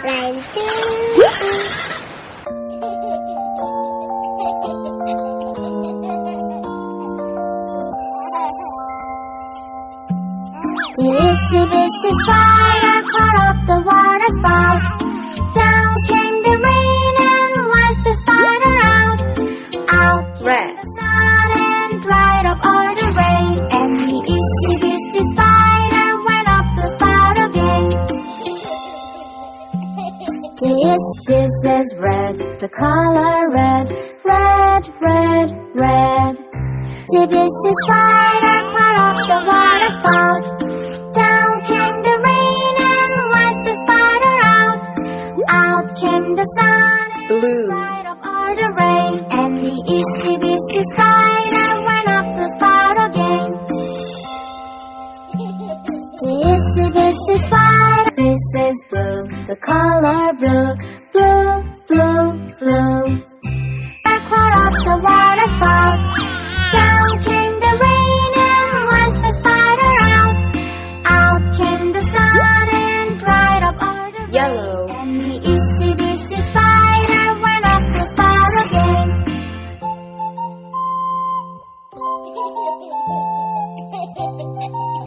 1, 2, 3. Itsy bitsy spider caught up the water spout. Down came the rain and washed the spider out. Out came the sun and dried up all the rain. And the itsy bitsy spider went up the spout again. This is red, the color red, red, red, red. Itsy bitsy spider caught up the water spout. Down came the rain and washed the spider out. Out came the sun and dried up all the rain. And the itsy bitsy spider went up the spout again. The itsy bitsy spider. This is blue, the color blue, blue, blue, blue. I caught up the water spout. Down came the rain and washed the spider out. Out came the sun and dried up all the Yellow. And the itsy bitsy spider went up the spout again.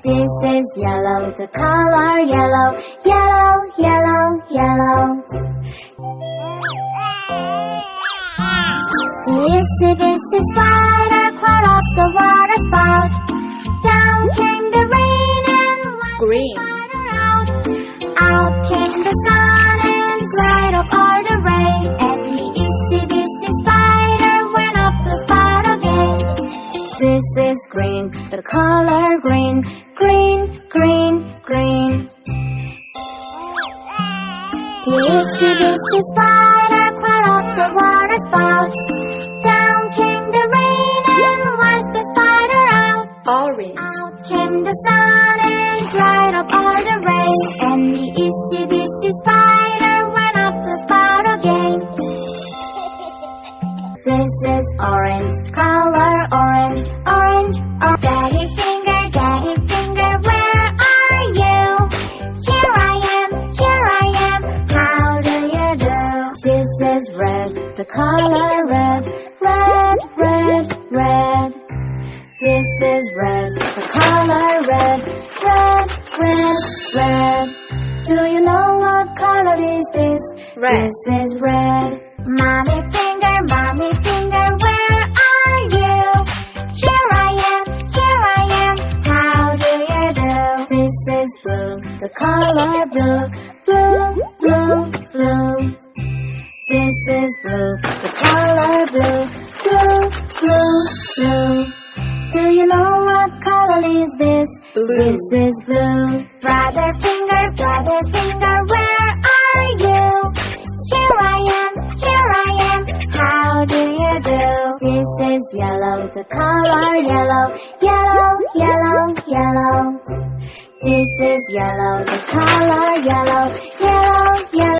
This is yellow, the color yellow, yellow, yellow, yellow. The itsy bitsy spider caught up the water spout. Down came the rain and washed Green. the spider out. Out came the sun and dried up all the rain. And the itsy bitsy spider went up the spout again. This is green, the color green, green, green, green. The itsy bitsy spider caught up the water spout. Down came the rain and washed the spider out. Orange. Out came the sun and dried up all the rain. And the itsy bitsy spider went up the spout again. This is orange, color orange, orange, orange. Daddy finger, where are you? Here I am, how do you do? This is red, the color red, red, red, red. This is red, the color red, red, red, red. Do you know what color is this? Red. This is red. Mommy finger, where are you? Here I am, how do you do? This is blue, the color blue, blue, blue, blue. This is blue, the color blue, blue, blue, blue. Do you know what color is this? Blue. This is blue. Brother finger, where are you? Here I am, how do you do? This is yellow, the color yellow, yellow, yellow, yellow. This is yellow, the color yellow, yellow, yellow.